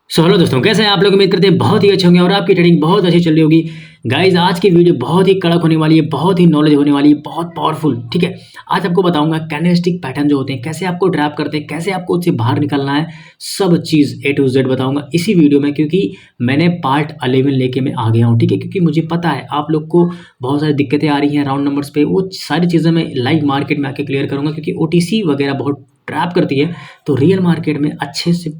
So hello दोस्तों, कैसे हैं आप लोग। उम्मीद करते हैं बहुत ही अच्छे होंगे और आपकी ट्रेडिंग बहुत अच्छी चल रही होगी। गाइज आज की वीडियो बहुत ही कड़क होने वाली है, बहुत ही नॉलेज होने वाली है, बहुत पावरफुल। ठीक है, आज आपको बताऊंगा कैंडलस्टिक पैटर्न जो होते हैं कैसे आपको ट्रैप करते हैं, कैसे आपको उससे बाहर निकलना है, सब चीज़ A to Z बताऊंगा इसी वीडियो में, क्योंकि मैंने पार्ट 11 लेके मैं आ गया हूँ। ठीक है, क्योंकि मुझे पता है आप लोग को बहुत सारी दिक्कतें आ रही हैं राउंड नंबर्स पे, वो सारी चीज़ें मैं लाइव मार्केट में आके क्लियर करूँगा, क्योंकि OTC वगैरह बहुत ट्रैप करती है। तो रियल मार्केट में अच्छे से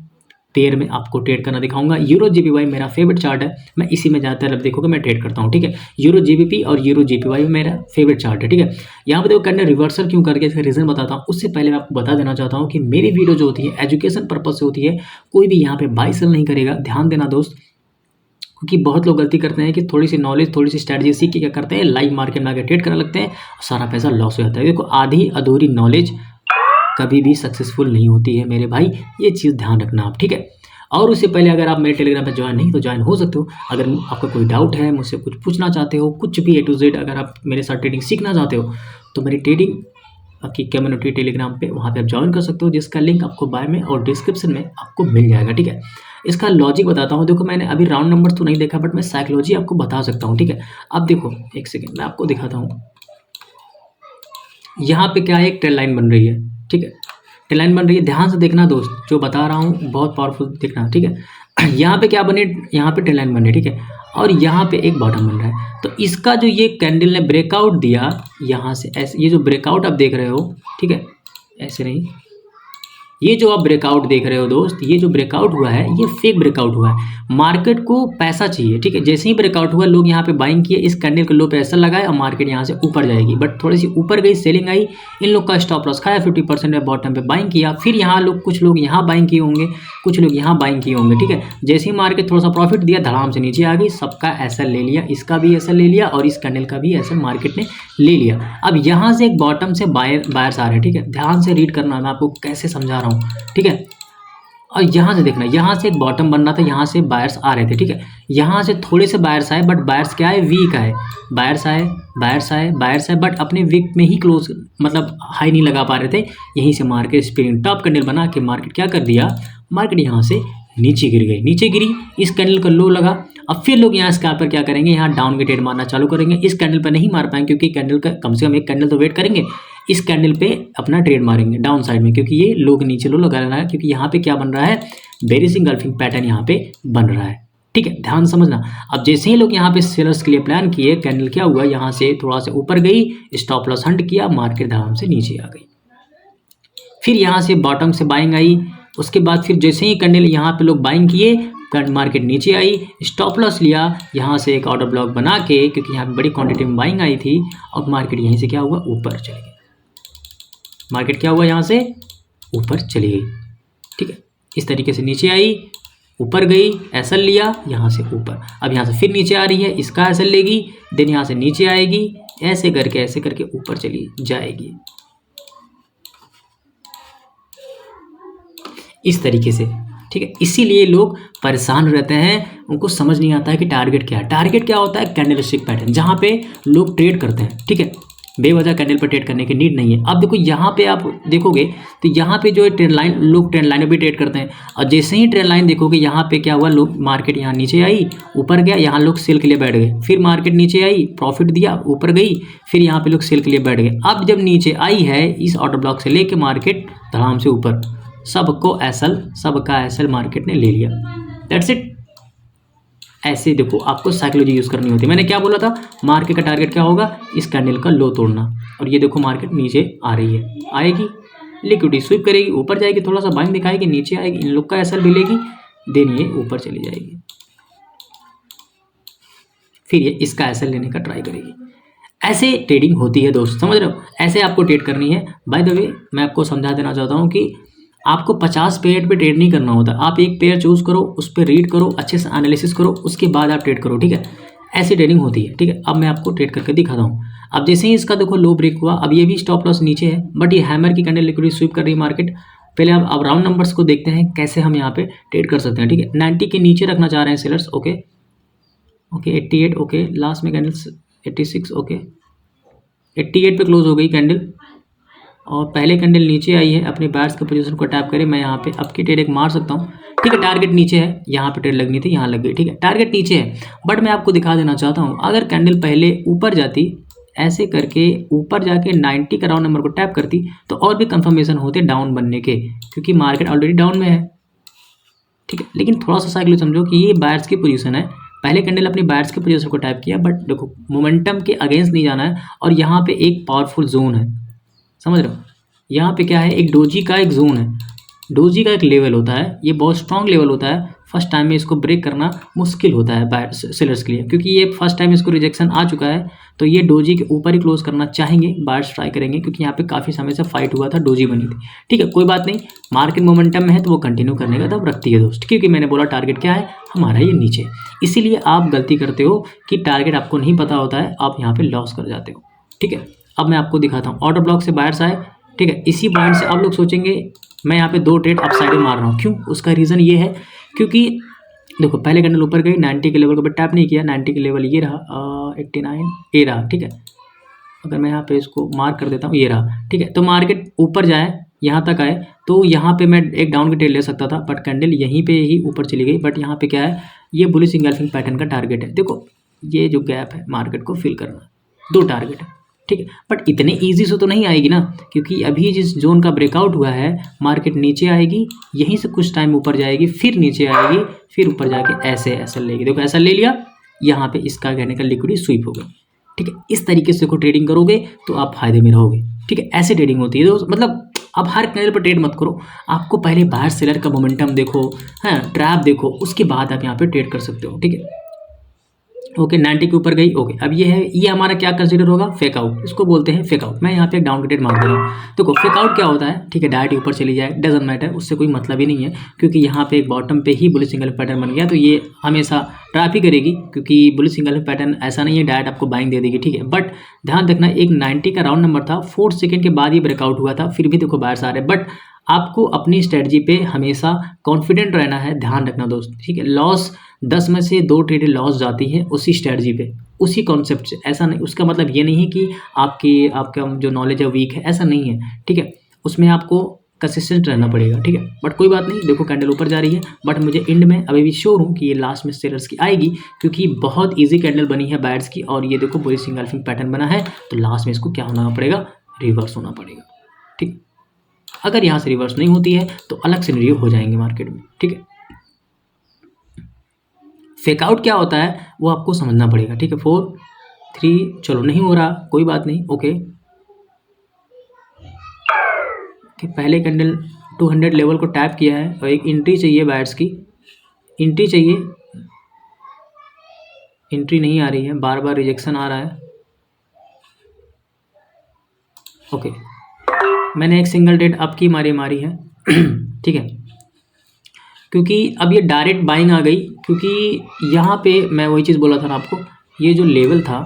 पेयर में आपको ट्रेड करना दिखाऊंगा। यूरो जीबीवाई मेरा फेवरेट चार्ट है, मैं इसी में ज़्यादातर अब देखोगे मैं ट्रेड करता हूँ। ठीक है, यूरो जीबीपी और यूरो जीपीवाई मेरा फेवरेट चार्ट है। ठीक है, यहाँ पे देखो कैंडल रिवर्सल क्यों करके इसका रीज़न बताता हूँ। उससे पहले मैं आपको बता देना चाहता हूँ कि मेरी वीडियो जो होती है एजुकेशन पर्पज से होती है, कोई भी यहाँ पे बाई सेल नहीं करेगा, ध्यान देना दोस्त। क्योंकि बहुत लोग गलती करते हैं कि थोड़ी सी नॉलेज थोड़ी सी स्ट्रैटेजी सीख के क्या करते हैं, लाइव मार्केट में आके ट्रेड करने लगते हैं और सारा पैसा लॉस हो जाता है। देखो आधी अधूरी नॉलेज कभी भी सक्सेसफुल नहीं होती है मेरे भाई, ये चीज़ ध्यान रखना आप। ठीक है, और उससे पहले अगर आप मेरे टेलीग्राम पे ज्वाइन नहीं तो ज्वाइन हो सकते हो। अगर आपका कोई डाउट है, मुझसे कुछ पूछना चाहते हो, कुछ भी A to Z, अगर आप मेरे साथ ट्रेडिंग सीखना चाहते हो तो मेरी ट्रेडिंग की कम्युनिटी टेलीग्राम पे वहाँ पे आप ज्वाइन कर सकते हो, जिसका लिंक आपको बाय में और डिस्क्रिप्शन में आपको मिल जाएगा। ठीक है, इसका लॉजिक बताता हूँ। देखो मैंने अभी राउंड नंबर तो नहीं देखा, बट मैं साइकोलॉजी आपको बता सकता हूँ। ठीक है, अब देखो एक सेकेंड मैं आपको दिखाता हूँ। यहाँ पे क्या है, एक ट्रेल लाइन बन रही है। ठीक है, ट्रेल लाइन बन रही है, ध्यान से देखना दोस्त, जो बता रहा हूँ बहुत पावरफुल देखना। ठीक है, यहाँ पे क्या बने, यहाँ पे ट्रेल लाइन बन रही है। ठीक है, और यहाँ पे एक बॉटम बन रहा है। तो इसका जो ये कैंडल ने ब्रेकआउट दिया यहाँ से, ऐसे ये जो ब्रेकआउट आप देख रहे हो, ठीक है, ऐसे नहीं, ये जो आप ब्रेकआउट देख रहे हो दोस्त, ये जो ब्रेकआउट हुआ है ये फेक ब्रेकआउट हुआ है। मार्केट को पैसा चाहिए। ठीक है, जैसे ही ब्रेकआउट हुआ लोग यहाँ पे बाइंग किए, इस कैंडल को लो पे ऐसा लगाए और मार्केट यहाँ से ऊपर जाएगी, बट थोड़ी सी ऊपर गई, सेलिंग आई, इन लोग का स्टॉप लॉस खाया, 50% में बॉटम पे बाइंग किया। फिर यहाँ लोग, कुछ लोग यहाँ बाइंग किए होंगे, कुछ लोग यहाँ बाइंग किए होंगे। ठीक है, जैसे ही मार्केट थोड़ा सा प्रॉफिट दिया, धड़ाम से नीचे आ गई, सबका एसएल ले लिया, इसका भी एसएल ले लिया और इस कैंडल का भी एसएल मार्केट ने ले लिया। अब यहाँ से एक बॉटम से बायर्स आ रहे हैं। ठीक है, ध्यान से रीड करना, मैं आपको कैसे समझा रहा हूँ। ठीक है, और यहाँ से देखना, यहाँ से एक बॉटम बन रहा था, यहाँ से बायर्स आ रहे थे। ठीक है, यहाँ से थोड़े से बायर्स आए, बट बायर्स क्या है, वीक आए। बायर्स आए, बायर्स आए, बायर्स आए, बट अपने वीक में ही क्लोज, मतलब हाई नहीं लगा पा रहे थे। यहीं से मार्केट स्प्रिंग टॉप कैंडल बना के मार्केट क्या कर दिया, मार्केट यहाँ से नीचे गिर गई, नीचे गिरी, इस कैंडल का लो लगा। अब फिर लोग यहाँ स्कैल्पर क्या करेंगे, यहाँ डाउन के ट्रेड मारना चालू करेंगे। इस कैंडल पर नहीं मार पाएंगे, क्योंकि कैंडल का कम से कम एक कैंडल तो वेट करेंगे, इस कैंडल पे अपना ट्रेड मारेंगे डाउन साइड में, क्योंकि ये लोग नीचे लो लगा रहा है, क्योंकि यहाँ पे क्या बन रहा है, बेरिश इंगल्फिंग पैटर्न यहाँ पे बन रहा है। ठीक है, ध्यान समझना। अब जैसे ही लोग यहाँ पे सेलर्स के लिए प्लान किए, कैंडल क्या हुआ, यहाँ से थोड़ा सा ऊपर गई, स्टॉप लॉस हंट किया, मार्केट धड़ाम से नीचे आ गई। फिर यहाँ से बॉटम से बाइंग आई, उसके बाद फिर जैसे ही कैंडल यहाँ पे लोग बाइंग किए, मार्केट नीचे आई, स्टॉप लॉस लिया, यहाँ से एक ऑर्डर ब्लॉक बना के, क्योंकि यहाँ पे बड़ी क्वांटिटी में बाइंग आई थी, और मार्केट यहीं से क्या हुआ, ऊपर चली गई। मार्केट क्या हुआ, यहाँ से ऊपर चली गई। ठीक है, इस तरीके से नीचे आई, ऊपर गई, एसएल लिया, यहाँ से ऊपर, अब यहाँ से फिर नीचे आ रही है, इसका एसएल लेगी, देन यहाँ से नीचे आएगी, ऐसे करके ऊपर चली जाएगी, इस तरीके से। ठीक है, इसीलिए लोग परेशान रहते हैं, उनको समझ नहीं आता है कि टारगेट क्या है। टारगेट क्या होता है, कैंडलस्टिक पैटर्न, जहाँ पे लोग ट्रेड करते हैं। ठीक है, बेवजह कैंडल पर ट्रेड करने की नीड नहीं है। अब देखो यहाँ पे आप देखोगे तो यहाँ पे जो है ट्रेंड लाइन, लोग ट्रेंड लाइन में भी ट्रेड करते हैं, और जैसे ही ट्रेंड लाइन देखोगे यहाँ पे क्या हुआ, लोग, मार्केट यहाँ नीचे आई, ऊपर गया, यहाँ लोग सेल के लिए बैठ गए, फिर मार्केट नीचे आई, प्रॉफिट दिया, ऊपर गई, फिर यहाँ पे लोग सेल के लिए बैठ गए। अब जब नीचे आई है, इस ऑर्डर ब्लॉक से लेके मार्केट धड़ाम से ऊपर, सबका एसएल मार्केट ने ले लिया। That's it. ऐसे देखो आपको साइकोलॉजी यूज़ करनी होती है। मैंने क्या बोला था, मार्केट का टारगेट क्या होगा, इस कैंडल का लो तोड़ना, और ये देखो मार्केट नीचे आ रही है, आएगी, लिक्विडिटी स्वीप करेगी, ऊपर जाएगी, थोड़ा सा बाइंग दिखाएगी, नीचे आएगी, इन लोग का एसएल भी लेगी, देन ये ऊपर चली जाएगी, फिर ये इसका एसएल लेने का ट्राई करेगी। ऐसे ट्रेडिंग होती है दोस्त, समझ रहे हो, ऐसे आपको ट्रेड करनी है। बाय द वे मैं आपको समझा देना चाहता हूँ कि आपको 50 पेयर पे ट्रेड नहीं करना होता। आप एक पेयर चूज करो, उस पर रीड करो, अच्छे से एनालिसिस करो, उसके बाद आप ट्रेड करो। ठीक है, ऐसी ट्रेडिंग होती है। ठीक है, अब मैं आपको ट्रेड करके दिखाता हूँ। अब जैसे ही इसका देखो लो ब्रेक हुआ, अब ये भी स्टॉप लॉस नीचे है, बट ये हैमर की कैंडल लिक्विडिटी स्वीप कर रही है मार्केट। पहले अब राउंड नंबर्स को देखते हैं कैसे हम यहाँ पे ट्रेड कर सकते हैं। ठीक है, 90 के नीचे रखना चाह रहे हैं सेलर्स। ओके, 88, ओके, लास्ट में कैंडल 86, ओके, 88 पे क्लोज हो गई कैंडल, और पहले कैंडल नीचे आई है, अपने बायर्स के पोजीशन को टैप करें, मैं यहाँ पे अप की ट्रेड एक मार सकता हूँ, ठीक है। टारगेट नीचे है, यहाँ पे ट्रेड लगनी थी, यहाँ लग गई, ठीक है। टारगेट नीचे है, बट मैं आपको दिखा देना चाहता हूँ, अगर कैंडल पहले ऊपर जाती, ऐसे करके ऊपर जाके 90 का राउंड नंबर को टैप करती, तो और भी कंफर्मेशन होते डाउन बनने के, क्योंकि मार्केट ऑलरेडी डाउन में है, ठीक है। लेकिन थोड़ा सा साइकिल समझो कि ये बायर्स की पोजीशन है, पहले कैंडल अपनी बायर्स की पोजीशन को टैप किया, बट देखो मोमेंटम के अगेंस्ट नहीं जाना है, और यहाँ पे एक पावरफुल जोन है, समझ रहे हो। यहाँ पे क्या है, एक डोजी का एक जोन है, डोजी का एक लेवल होता है, ये बहुत स्ट्रॉन्ग लेवल होता है, फर्स्ट टाइम में इसको ब्रेक करना मुश्किल होता है बायर सेलर्स के लिए, क्योंकि ये फर्स्ट टाइम इसको रिजेक्शन आ चुका है, तो ये डोजी के ऊपर ही क्लोज करना चाहेंगे, बायर्स ट्राई करेंगे, क्योंकि यहाँ पे काफ़ी समय से फाइट हुआ था, डोजी बनी थी, ठीक है। कोई बात नहीं, मार्केट मोमेंटम में है तो वो कंटिन्यू करने का तब रखती है दोस्त, क्योंकि मैंने बोला टारगेट क्या है हमारा, ये नीचे, इसीलिए आप गलती करते हो कि टारगेट आपको नहीं पता होता है, आप यहाँ पे लॉस कर जाते हो, ठीक है। अब मैं आपको दिखाता हूँ, ऑर्डर ब्लॉक से बायर्स आए, ठीक है। इसी पॉइंट से आप लोग सोचेंगे मैं यहाँ पे 2 ट्रेड अप साइड में मार रहा हूँ, क्यों, उसका रीज़न ये है, क्योंकि देखो पहले कैंडल ऊपर गई, 90 के लेवल को टैप नहीं किया, 90 के लेवल ये रहा, 89 ये रहा, ठीक है। अगर मैं यहाँ पे इसको मार्क कर देता हूँ, ये रहा, ठीक है। तो मार्केट ऊपर जाए, यहाँ तक आए, तो यहाँ पे मैं एक डाउन की ट्रेड ले सकता था, बट कैंडल यहीं पे ही ऊपर चली गई, बट यहाँ पे क्या है, ये बुलिश इंगल्फिंग पैटर्न का टारगेट है, देखो ये जो गैप है मार्केट को फिल करना, 2 टारगेट है, ठीक है। बट इतने ईजी से तो नहीं आएगी ना, क्योंकि अभी जिस जोन का ब्रेकआउट हुआ है, मार्केट नीचे आएगी, यहीं से कुछ टाइम ऊपर जाएगी, फिर नीचे आएगी, फिर ऊपर जाके ऐसे ऐसा लेगी, देखो ऐसा ले लिया, यहाँ पे इसका कहने का लिक्विडिटी स्वीप हो गई, ठीक है। इस तरीके से देखो ट्रेडिंग करोगे तो आप फायदे में रहोगे, ठीक है। ऐसे ट्रेडिंग होती है दोस्त, मतलब आप हर कैंडल पर ट्रेड मत करो, आपको पहले बाहर सेलर का मोमेंटम देखो, हाँ ट्रैप देखो, उसके बाद आप यहाँ पे ट्रेड कर सकते हो, ठीक है। ओके 90 के ऊपर गई, ओके। अब ये है, ये हमारा क्या कंसीडर होगा, फेक आउट, इसको बोलते हैं फेक आउट। मैं यहाँ पे एक डाउन ट्रेड मार दे रहा हूँ, देखो फेक आउट क्या होता है, ठीक है, डायरेक्ट ऊपर चली जाए, डजंट मैटर, उससे कोई मतलब ही नहीं है, क्योंकि यहाँ पे एक बॉटम पे ही बुलिश सिंगल पैटर्न बन गया, तो ये हमेशा ट्रैप ही करेगी, क्योंकि बुलिश सिंगल पैटर्न ऐसा नहीं है डायरेक्ट आपको बाइंग दे देगी, ठीक है। बट ध्यान रखना, एक 90 का राउंड नंबर था, 4 सेकेंड के बाद ये ब्रेकआउट हुआ था, फिर भी देखो बायर्स आ रहे, बट आपको अपनी स्ट्रेटजी पे हमेशा कॉन्फिडेंट रहना है, ध्यान रखना दोस्त, ठीक है। लॉस 10 में से 2 ट्रेड लॉस जाती है उसी स्ट्रेटजी पे, उसी कॉन्सेप्ट से, ऐसा नहीं, उसका मतलब ये नहीं है कि आपका जो नॉलेज है वीक है, ऐसा नहीं है, ठीक है। उसमें आपको कंसिस्टेंट रहना पड़ेगा, ठीक है। बट कोई बात नहीं, देखो कैंडल ऊपर जा रही है, बट मुझे एंड में अभी भी श्योर हूँ कि ये लास्ट में सेलर्स की आएगी, क्योंकि बहुत ईजी कैंडल बनी है बायर्स की, और ये देखो बुलिश इंगल्फिंग पैटर्न बना है, तो लास्ट में इसको क्या होना पड़ेगा, रिवर्स होना पड़ेगा, ठीक। अगर यहाँ से रिवर्स नहीं होती है तो अलग सिनेरियो हो जाएंगे मार्केट में, ठीक है। फेकआउट क्या होता है वो आपको समझना पड़ेगा, ठीक है। 4 3 चलो नहीं हो रहा, कोई बात नहीं, ओके। कि पहले कैंडल 200 लेवल को टैप किया है, और एक एंट्री चाहिए बायर्स की, एंट्री चाहिए, एंट्री नहीं आ रही है, बार बार रिजेक्शन आ रहा है, ओके। मैंने एक सिंगल ट्रेड अप की मारी है ठीक है, क्योंकि अब ये डायरेक्ट बाइंग आ गई, क्योंकि यहाँ पे मैं वही चीज़ बोला था ना आपको, ये जो लेवल था,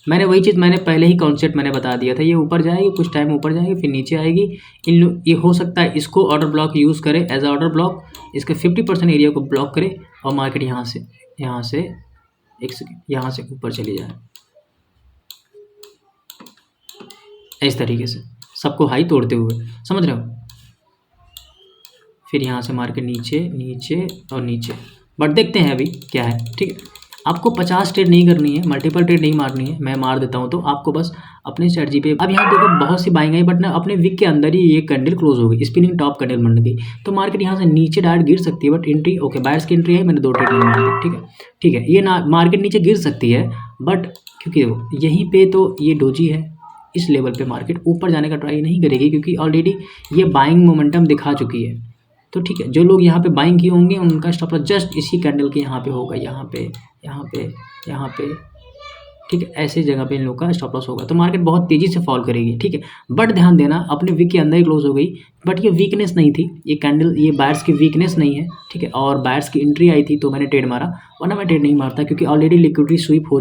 मैंने वही चीज़ मैंने पहले ही कॉन्सेप्ट मैंने बता दिया था, ये ऊपर जाएगी, कुछ टाइम ऊपर जाएगी, फिर नीचे आएगी, ये हो सकता है इसको ऑर्डर ब्लॉक यूज़ करे एज ऑर्डर ब्लॉक, इसके 50% एरिया को ब्लॉक करे, और मार्केट यहाँ से एक सेकेंड यहाँ से ऊपर चली जाए, इस तरीके से सबको हाई तोड़ते हुए, समझ रहे हो। फिर यहाँ से मार्केट नीचे नीचे और नीचे, बट देखते हैं अभी क्या है, ठीक है। आपको 50 ट्रेड नहीं करनी है, मल्टीपल ट्रेड नहीं मारनी है, मैं मार देता हूँ, तो आपको बस अपनी स्ट्रेटजी पे, अब यहाँ देखो बहुत सी बाइंग आई, बट ना अपने वीक के अंदर ही ये कैंडल क्लोज हो गई, स्पिनिंग टॉप कैंडल बन गई, तो मार्केट यहाँ से नीचे डायरेक्ट गिर सकती है, बट एंट्री ओके, बायर्स की एंट्री है, मैंने 2 ट्रेड नहीं मार दी, ठीक है, ठीक है। ये ना मार्केट नीचे गिर सकती है, बट क्योंकि देखो यहीं पे तो ये डोजी है, इस लेवल पे मार्केट ऊपर जाने का ट्राई नहीं करेगी, क्योंकि ऑलरेडी ये बाइंग मोमेंटम दिखा चुकी है, तो ठीक है। जो लोग यहाँ पे बाइंग किए होंगे उनका स्टॉप लॉस जस्ट इसी कैंडल के यहाँ पे होगा, यहाँ पे ठीक है, ऐसे जगह पे इन लोग का स्टॉप लॉस होगा, तो मार्केट बहुत तेज़ी से फॉल करेगी, ठीक है। बट ध्यान देना, अपने वीक के अंदर ही क्लोज हो गई, बट ये वीकनेस नहीं थी, ये कैंडल ये बायर्स की वीकनेस नहीं है, ठीक है। और बायर्स की एंट्री आई थी तो मैंने ट्रेड मारा, वरना मैं ट्रेड नहीं मारता, क्योंकि ऑलरेडी लिक्विडिटी स्वीप हो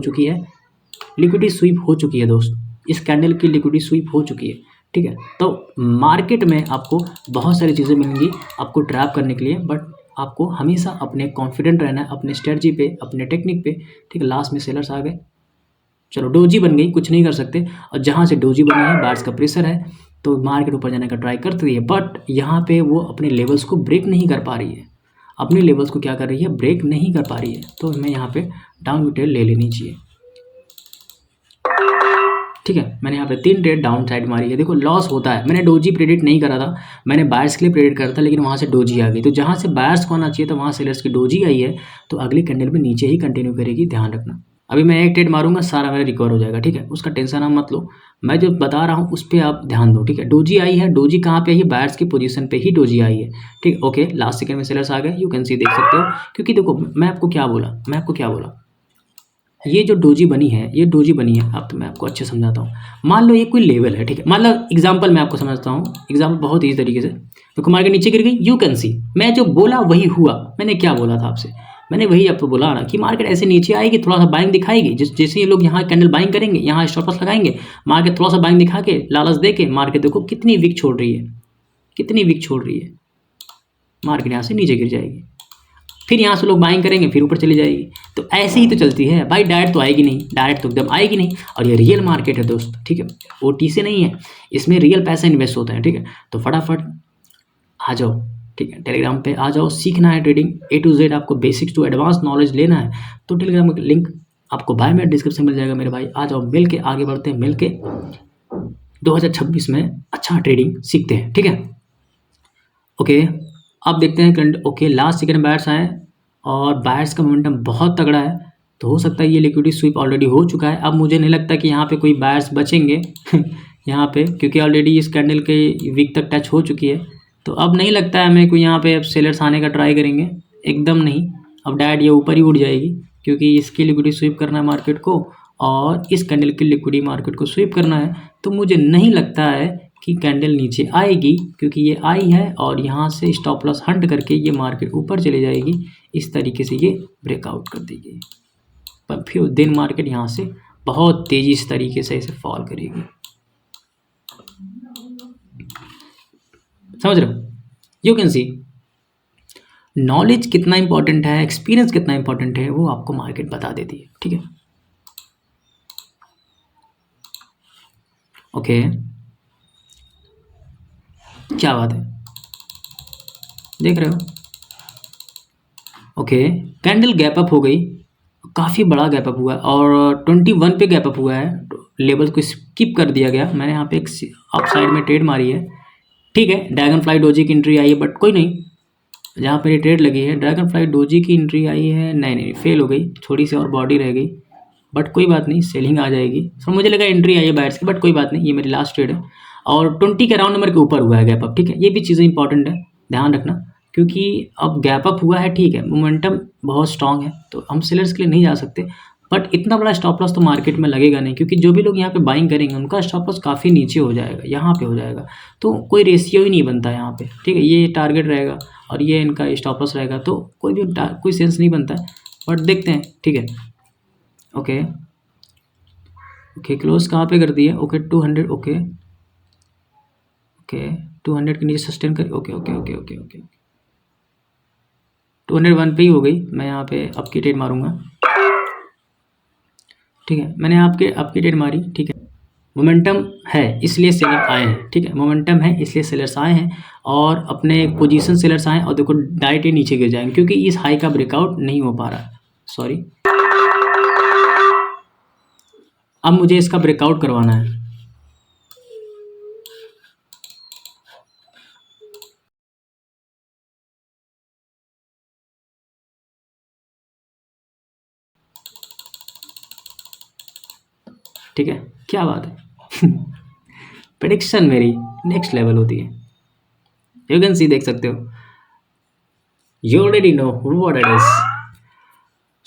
चुकी है, दोस्त, इस कैंडल की लिक्विडिटी स्वीप हो चुकी है, ठीक है। तो मार्केट में आपको बहुत सारी चीज़ें मिलेंगी आपको ट्रैप करने के लिए, बट आपको हमेशा अपने कॉन्फिडेंट रहना है अपने स्ट्रेटजी पे, अपने टेक्निक पे, ठीक है। लास्ट में सेलर्स आ गए, चलो डोजी बन गई, कुछ नहीं कर सकते, और जहाँ से डोजी बनी है बायर्स का प्रेशर है, तो मार्केट ऊपर जाने का ट्राई करती रही है, बट यहाँ पे वो अपने लेवल्स को ब्रेक नहीं कर पा रही है, अपने लेवल्स को क्या कर रही है, ब्रेक नहीं कर पा रही है। तो हमें यहाँ पे डाउन ट्रेड ले लेनी चाहिए। ठीक है, मैंने यहाँ पे 3 ट्रेड डाउन साइड मारी है। देखो लॉस होता है, मैंने डोजी प्रेडिक्ट नहीं करा था, मैंने बायर्स के लिए प्रेडिक्ट करा था, लेकिन वहाँ से डोजी आ गई। तो जहाँ से बायर्स को आना चाहिए तो वहाँ सेलर्स की डोजी आई है, तो अगली कैंडल में नीचे ही कंटिन्यू करेगी, ध्यान रखना। अभी मैं एक ट्रेड मारूंगा, सारा मेरा रिकवर हो जाएगा। ठीक है, उसका टेंशन आप मत लो, मैं जो बता रहा हूँ उस पर आप ध्यान दो। ठीक है, डोजी आई है, डोजी कहाँ पे आई है, बायर्स की पोजीशन पे ही डोजी आई है। ठीक, ओके, लास्ट सेकंड में सेलर्स आ गए, यू कैन सी, देख सकते हो। क्योंकि देखो मैं आपको क्या बोला, ये जो डोजी बनी है, ये डोजी बनी है, अब तो मैं आपको अच्छे समझाता हूँ। मान लो ये कोई लेवल है, ठीक है, मतलब एग्जांपल मैं आपको समझता हूँ, एग्जांपल बहुत ईजी तरीके से। तो मार्केट नीचे गिर गई, यू कैन सी, मैं जो बोला वही हुआ। मैंने क्या बोला था आपसे, मैंने वही आपको बोला ना कि मार्केट ऐसे नीचे आएगी, थोड़ा सा बाइंग दिखाएगी, जैसे ये लोग यहाँ कैंडल बाइंग करेंगे, यहाँ स्टॉप लॉस लगाएंगे, मार्केट थोड़ा सा बाइंग दिखा के लालच दे के मार्केट देखो कितनी वीक छोड़ रही है, कितनी वीक छोड़ रही है, मार्केट यहाँ से नीचे गिर जाएगी, फिर यहाँ से लोग बाइंग करेंगे, फिर ऊपर चली जाएगी। तो ऐसे ही तो चलती है भाई, डायरेक्ट तो आएगी नहीं, डायरेक्ट तो एकदम आएगी नहीं। और ये रियल मार्केट है दोस्त, ठीक है, ओटी से नहीं है, इसमें रियल पैसा इन्वेस्ट होता है। ठीक है, तो फटाफट आ जाओ, ठीक है, टेलीग्राम पे आ जाओ, सीखना है ट्रेडिंग A to Z, आपको बेसिक्स टू एडवांस नॉलेज लेना है तो टेलीग्राम का लिंक आपको बाय में डिस्क्रिप्शन मिल जाएगा मेरे भाई। आ जाओ, मिल के आगे बढ़ते हैं, मिल के 2026 में अच्छा ट्रेडिंग सीखते हैं। ठीक है, ओके, अब देखते हैं current. Okay, last second buyers आए और बायर्स का मोमेंटम बहुत तगड़ा है, तो हो सकता है ये लिक्विडिटी स्वीप ऑलरेडी हो चुका है। अब मुझे नहीं लगता कि यहाँ पे कोई बायर्स बचेंगे यहाँ पे, क्योंकि ऑलरेडी इस कैंडल के वीक तक टच हो चुकी है। तो अब नहीं लगता है हमें कोई यहाँ पे अब सेलर्स आने का ट्राई करेंगे, एकदम नहीं। अब डायरेक्ट ये ऊपर ही उठ जाएगी, क्योंकि इसकी लिक्विडिटी स्वीप करना है मार्केट को और इस कैंडल की लिक्विडिटी मार्केट को स्वीप करना है। तो मुझे नहीं लगता है कि कैंडल नीचे आएगी, क्योंकि ये आई है और यहाँ से स्टॉप लॉस हंट करके ये मार्केट ऊपर चले जाएगी। इस तरीके से ये ब्रेकआउट कर देगी, पर फिर दिन मार्केट यहाँ से बहुत तेजी इस तरीके से इसे फॉल करेगी। समझ रहे हो, यू कैन सी नॉलेज कितना इंपॉर्टेंट है, एक्सपीरियंस कितना इंपॉर्टेंट है, वो आपको मार्केट बता देती है। ठीक है, ओके, क्या बात है, देख रहे हो। ओके, कैंडल गैप अप हो गई, काफ़ी बड़ा गैप अप हुआ है और 21 पे गैप अप हुआ है, लेवल को स्किप कर दिया गया। मैंने यहाँ पे एक अप साइड में ट्रेड मारी है। ठीक है, ड्रैगन फ्लाई डोजी की एंट्री आई है, बट कोई नहीं, जहाँ पर ये ट्रेड लगी है ड्रैगन फ्लाई डोजी की एंट्री आई है, नहीं फेल हो गई, थोड़ी सी और बॉडी रह गई, बट कोई बात नहीं, सेलिंग आ जाएगी। तो मुझे लगा एंट्री आई है बायर्स की, बट कोई बात नहीं, ये मेरी लास्ट ट्रेड है और 20 के राउंड नंबर के ऊपर हुआ है गैप अप। ठीक है, ये भी चीज़ें इंपॉर्टेंट है, ध्यान रखना, क्योंकि अब गैप अप हुआ है। ठीक है, मोमेंटम बहुत स्ट्रांग है, तो हम सेलर्स के लिए नहीं जा सकते, बट इतना बड़ा स्टॉप लॉस तो मार्केट में लगेगा नहीं, क्योंकि जो भी लोग यहाँ पे बाइंग करेंगे उनका स्टॉप लॉस काफ़ी नीचे हो जाएगा, यहाँ पे हो जाएगा, तो कोई रेशियो ही नहीं बनता यहाँ पे। ठीक है, ये टारगेट रहेगा और ये इनका स्टॉप लॉस रहेगा, तो कोई सेंस नहीं बनता है, बट देखते हैं। ठीक है, ओके ओके, क्लोज कहाँ पे कर दिए, ओके 200, ओके ओके 200 के नीचे सस्टेन कर, okay okay okay okay okay 201 पे ही हो गई। मैं यहाँ पे आपकी ट्रेड मारूंगा। ठीक है, मैंने आपकी ट्रेड मारी। ठीक है, मोमेंटम है इसलिए सेलर आए हैं। ठीक है, मोमेंटम है इसलिए सेलर्स आए हैं और अपने पोजीशन सेलर्स आए और देखो डायरेक्ट ही नीचे गिर जाएंगे, क्योंकि इस हाई का ब्रेकआउट नहीं हो पा रहा। सॉरी, अब मुझे इसका ब्रेकआउट करवाना है। ठीक है, क्या बात है प्रेडिक्शन मेरी नेक्स्ट लेवल होती है, यू कैन सी, देख सकते हो, you already know what it is.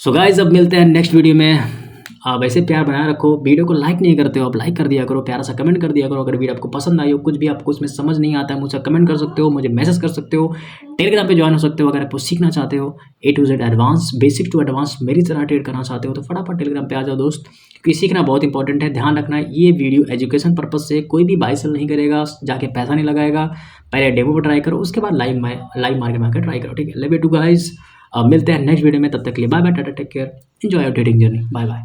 So guys, अब मिलते हैं नेक्स्ट वीडियो में। आप ऐसे प्यार बनाए रखो, वीडियो को लाइक नहीं करते हो आप लाइक कर दिया करो, प्यारा सा कमेंट कर दिया करो। अगर वीडियो आपको पसंद आई हो, कुछ भी आपको उसमें समझ नहीं आता है, मुझसे कमेंट कर सकते हो, मुझे मैसेज कर सकते हो, टेलीग्राम पे ज्वाइन हो सकते हो। अगर आपको सीखना चाहते हो A to Z advance, basic to advance मेरी तरह ट्रेड करना चाहते हो, तो फटाफट टेलीग्राम पे आ जाओ दोस्त, क्योंकि सीखना बहुत इंपॉर्टेंट है। ध्यान रखना, ये वीडियो एजुकेशन पर्पज से, कोई भी बाय सेल नहीं करेगा, जाके पैसा नहीं लगाएगा। पहले डेमो पर ट्राई करो, उसके बाद लाइव मार्केट में ट्राई करो। ठीक है, लव यू टू गाइस, मिलते हैं नेक्स्ट वीडियो में, तब तक के लिए bye bye, tata, take care, enjoy your trading journey, bye bye.